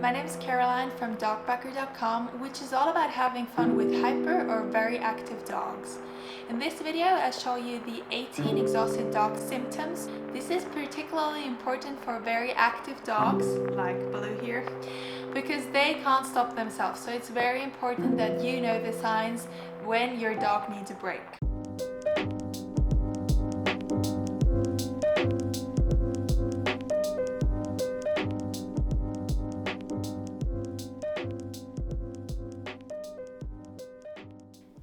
My name is Caroline from Dogpackr.com, which is all about having fun with hyper or very active dogs. In this video, I'll show you the 18 exhausted dog symptoms. This is particularly important for very active dogs, like Baloo here, because they can't stop themselves. So it's very important that you know the signs when your dog needs a break.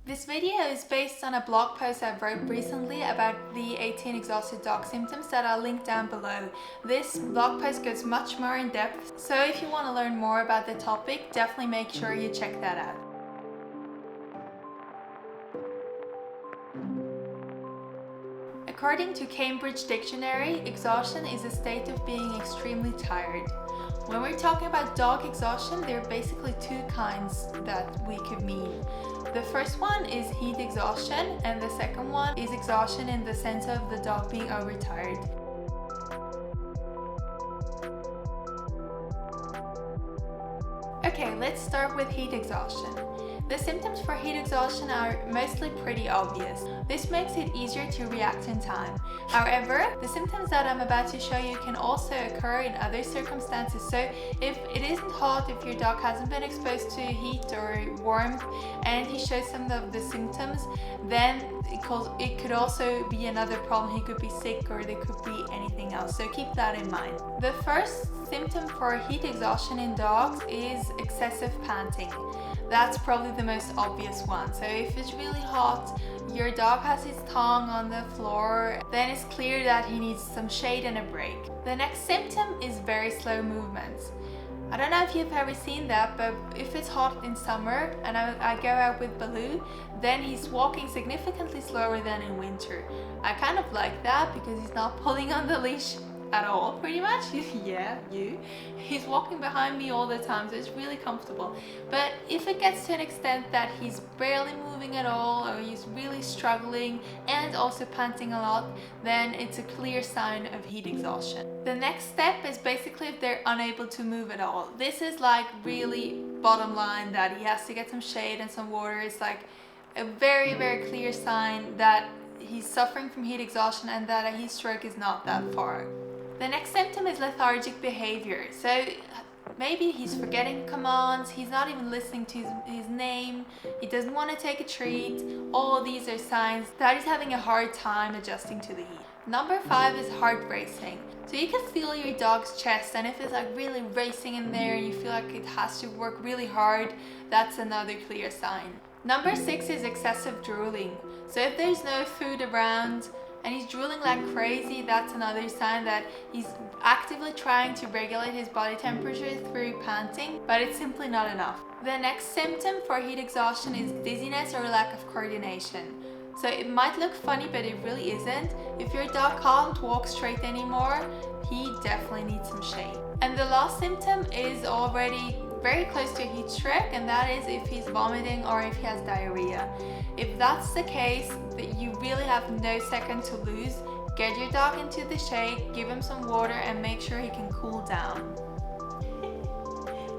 This video is based on a blog post I wrote recently about the 18 exhausted dog symptoms that I'll link down below. This blog post goes much more in depth, so if you want to learn more about the topic, definitely make sure you check that out. According to Cambridge Dictionary, exhaustion is a state of being extremely tired. When we're talking about dog exhaustion, there are basically two kinds that we could mean. The first one is heat exhaustion, and the second one is exhaustion in the sense of the dog being overtired. Okay, let's start with heat exhaustion. The symptoms for heat exhaustion are mostly pretty obvious. This makes it easier to react in time. However, the symptoms that I'm about to show you can also occur in other circumstances. So if it isn't hot, if your dog hasn't been exposed to heat or warmth and he shows some of the symptoms, then it could also be another problem. He could be sick or there could be anything else. So keep that in mind. The first symptom for heat exhaustion in dogs is excessive panting. That's probably the most obvious one. So if it's really hot, your dog has his tongue on the floor, then it's clear that he needs some shade and a break. The next symptom is very slow movements. I don't know if you've ever seen that, but if it's hot in summer and I go out with Baloo, then he's walking significantly slower than in winter. I kind of like that because he's not pulling on the leash at all, pretty much. Yeah, he's walking behind me all the time, so it's really comfortable. But if it gets to an extent that he's barely moving at all, or he's really struggling and also panting a lot, then it's a clear sign of heat exhaustion. The next step is basically if they're unable to move at all. This is like really bottom line, that he has to get some shade and some water. It's like a very, very clear sign that he's suffering from heat exhaustion and that a heat stroke is not that far. The next symptom is lethargic behavior. So maybe he's forgetting commands, he's not even listening to his name, he doesn't want to take a treat. All these are signs that he's having a hard time adjusting to the heat. Number 5 is heart racing. So you can feel your dog's chest, and if it's like really racing in there and you feel like it has to work really hard, that's another clear sign. Number 6 is excessive drooling. So if there's no food around and he's drooling like crazy, that's another sign that he's actively trying to regulate his body temperature through panting, but it's simply not enough. The next symptom for heat exhaustion is dizziness or lack of coordination. So it might look funny, but it really isn't. If your dog can't walk straight anymore, he definitely needs some shade. And the last symptom is already very close to a heat stroke, and that is if he's vomiting or if he has diarrhea. If that's the case, that you really have no second to lose. Get your dog into the shade, give him some water, and make sure he can cool down.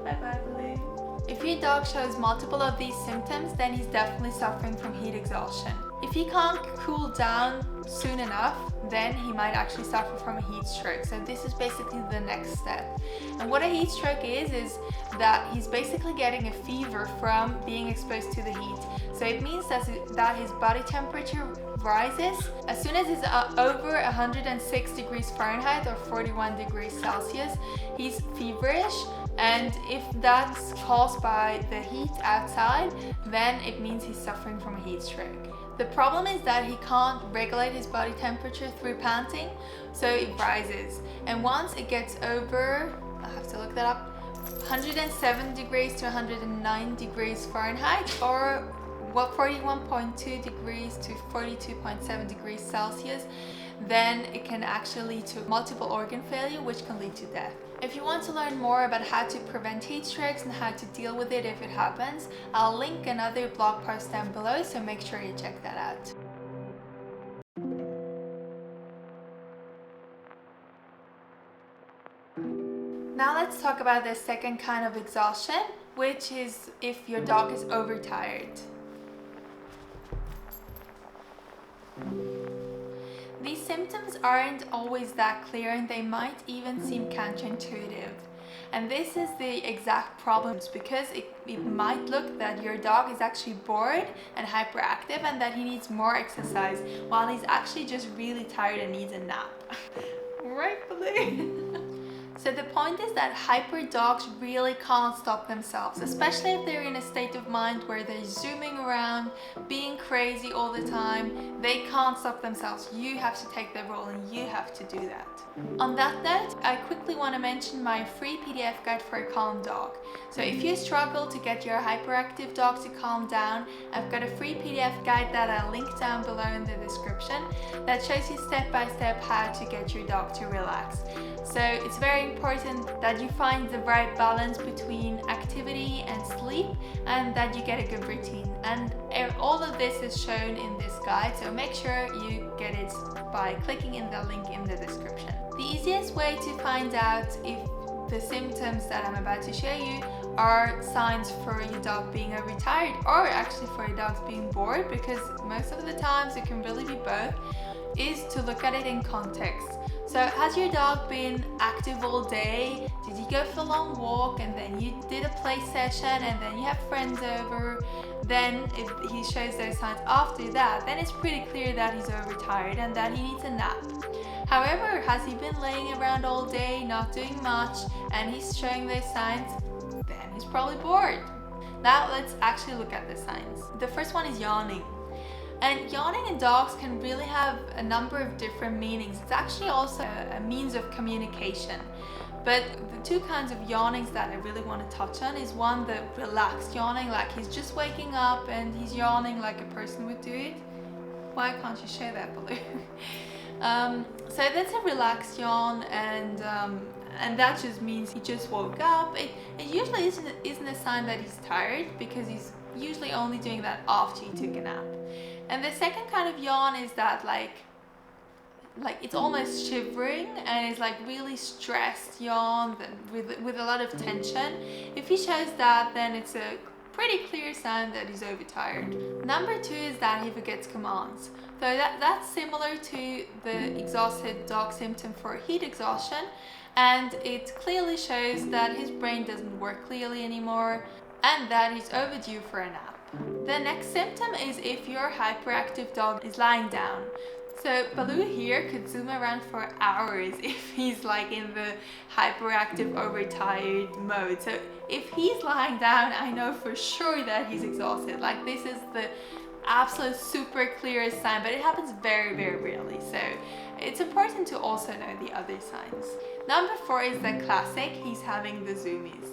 Bye bye, Baloo. If your dog shows multiple of these symptoms, then he's definitely suffering from heat exhaustion. If he can't cool down soon enough, then he might actually suffer from a heat stroke. So this is basically the next step. And what a heat stroke is that he's basically getting a fever from being exposed to the heat. So it means that his body temperature rises. As soon as it's over 106 degrees Fahrenheit or 41 degrees Celsius, he's feverish. And if that's caused by the heat outside, then it means he's suffering from a heat stroke. The problem is that he can't regulate his body temperature through panting, so it rises. And once it gets over, I have to look that up, 107 degrees to 109 degrees Fahrenheit, or 41.2 degrees to 42.7 degrees Celsius, then it can actually lead to multiple organ failure, which can lead to death. If you want to learn more about how to prevent heat strokes and how to deal with it if it happens, I'll link another blog post down below, so make sure you check that out. Now let's let's talk about the second kind of exhaustion, which is if your dog is overtired. These symptoms aren't always that clear and they might even seem counterintuitive. And this is the exact problem because it might look that your dog is actually bored and hyperactive and that he needs more exercise while he's actually just really tired and needs a nap. Right, Blue? So the point is that hyper dogs really can't stop themselves, especially if they're in a state of mind where they're zooming around, being crazy all the time. They can't stop themselves. You have to take their role and you have to do that. On that note, I quickly want to mention my free PDF guide for a calm dog. So if you struggle to get your hyperactive dog to calm down, I've got a free PDF guide that I'll link down below in the description that shows you step by step how to get your dog to relax. So it's very important that you find the right balance between activity and sleep and that you get a good routine. And all of this is shown in this guide, so make sure you get it by clicking in the link in the description. The easiest way to find out if the symptoms that I'm about to show you are signs for your dog being overtired or actually for your dog being bored, because most of the times it can really be both, is to look at it in context. So has your dog been active all day? Did you go for a long walk and then you did a play session and then you have friends over? Then if he shows those signs after that, then it's pretty clear that he's overtired and that he needs a nap. However, has he been laying around all day, not doing much, and he's showing those signs, then he's probably bored. Now let's actually look at the signs. The first one is yawning. And yawning in dogs can really have a number of different meanings. It's actually also a means of communication. But the two kinds of yawnings that I really want to touch on is one, the relaxed yawning, like he's just waking up and he's yawning like a person would do it. Why can't you show that, Baloo? So that's a relaxed yawn, and that just means he just woke up. It usually isn't a sign that he's tired, because he's usually only doing that after he took a nap. And the second kind of yawn is that like it's almost shivering and it's like really stressed yawn with a lot of tension. If he shows that, then it's a pretty clear sign that he's overtired. Number two is that he forgets commands. So that's similar to the exhausted dog symptom for heat exhaustion, and it clearly shows that his brain doesn't work clearly anymore and that he's overdue for a nap. The next symptom is if your hyperactive dog is lying down. So Baloo here could zoom around for hours if he's like in the hyperactive overtired mode. So if he's lying down, I know for sure that he's exhausted. Like this is the absolute super clearest sign, but it happens very, very rarely. So it's important to also know the other signs. Number four is the classic, he's having the zoomies.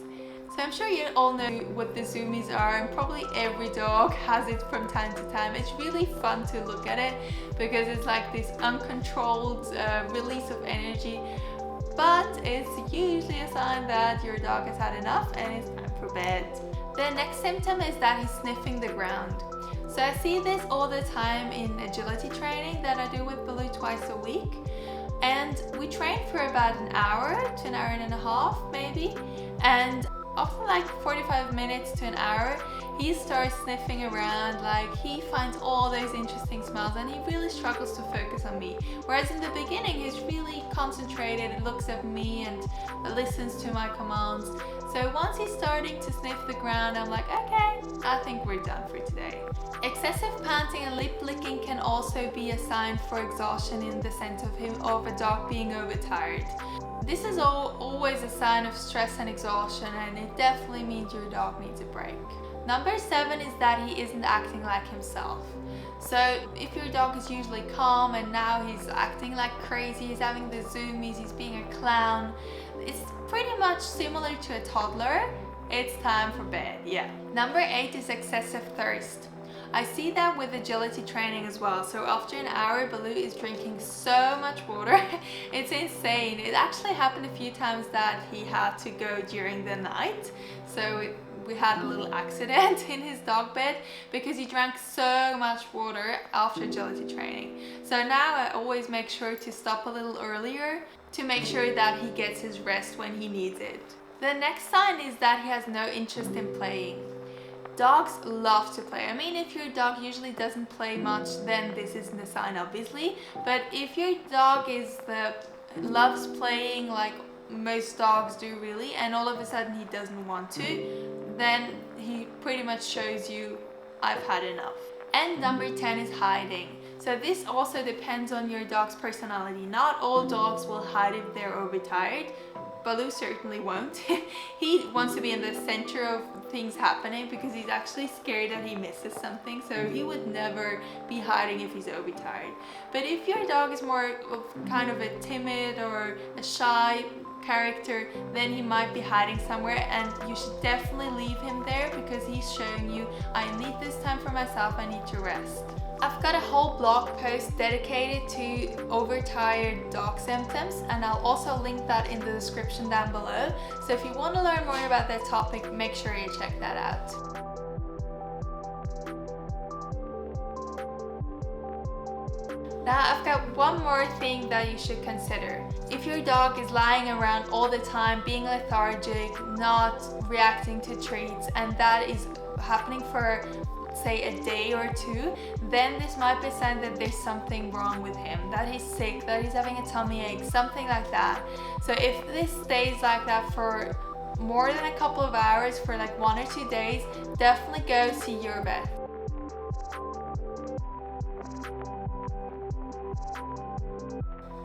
So I'm sure you all know what the zoomies are, and probably every dog has it from time to time. It's really fun to look at it because it's like this uncontrolled release of energy, but it's usually a sign that your dog has had enough and it's time for bed. The next symptom is that he's sniffing the ground. So I see this all the time in agility training that I do with Baloo twice a week. And we train for about an hour to an hour and a half maybe. And after like 45 minutes to an hour, he starts sniffing around, like he finds all those interesting smells and he really struggles to focus on me. Whereas in the beginning, he's really concentrated, looks at me and listens to my commands. So once he's starting to sniff the ground, I'm like, okay, I think we're done for today. Excessive panting and lip licking can also be a sign for exhaustion in the sense of a dog being overtired. This is always a sign of stress and exhaustion, and it definitely means your dog needs a break. Number 7 is that he isn't acting like himself. So if your dog is usually calm and now he's acting like crazy, he's having the zoomies, he's being a clown, it's pretty much similar to a toddler. It's time for bed, yeah. Number 8 is excessive thirst. I see that with agility training as well. So after an hour, Baloo is drinking so much water. It's insane. It actually happened a few times that he had to go during the night. So we had a little accident in his dog bed because he drank so much water after agility training. So now I always make sure to stop a little earlier to make sure that he gets his rest when he needs it. The next sign is that he has no interest in playing. Dogs love to play. I mean, if your dog usually doesn't play much, then this isn't a sign, obviously. But if your dog loves playing like most dogs do really, and all of a sudden he doesn't want to, then he pretty much shows you, I've had enough. And number 10 is hiding. So this also depends on your dog's personality. Not all dogs will hide if they're overtired. Baloo certainly won't. He wants to be in the center of things happening because he's actually scared that he misses something, so he would never be hiding if he's overtired. But if your dog is more of kind of a timid or a shy character, then he might be hiding somewhere, and you should definitely leave him there because he's showing you, I need this time for myself, I need to rest. I've got a whole blog post dedicated to overtired dog symptoms, and I'll also link that in the description down below. So if you want to learn more about that topic, make sure you check that out. Now I've got one more thing that you should consider. If your dog is lying around all the time, being lethargic, not reacting to treats, and that is happening for say a day or two, then this might be a sign that there's something wrong with him, that he's sick, that he's having a tummy ache, something like that. So if this stays like that for more than a couple of hours, for like 1 or 2 days, definitely go see your vet.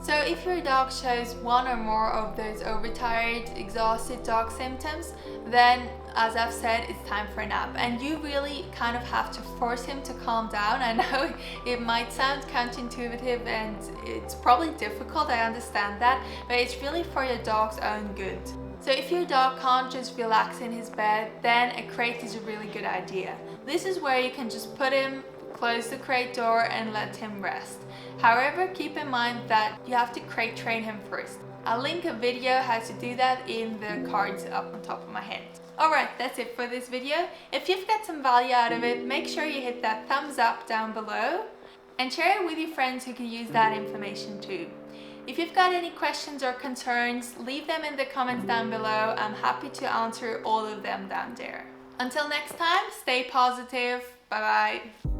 So if your dog shows one or more of those overtired, exhausted dog symptoms, then as I've said, it's time for a nap. And you really kind of have to force him to calm down. I know it might sound counterintuitive and it's probably difficult, I understand that, but it's really for your dog's own good. So if your dog can't just relax in his bed, then a crate is a really good idea. This is where you can just put him, close the crate door and let him rest. However, keep in mind that you have to crate train him first. I'll link a video how to do that in the cards up on top of my head. Alright, that's it for this video. If you've got some value out of it, make sure you hit that thumbs up down below and share it with your friends who can use that information too. If you've got any questions or concerns, leave them in the comments down below. I'm happy to answer all of them down there. Until next time, stay positive. Bye bye.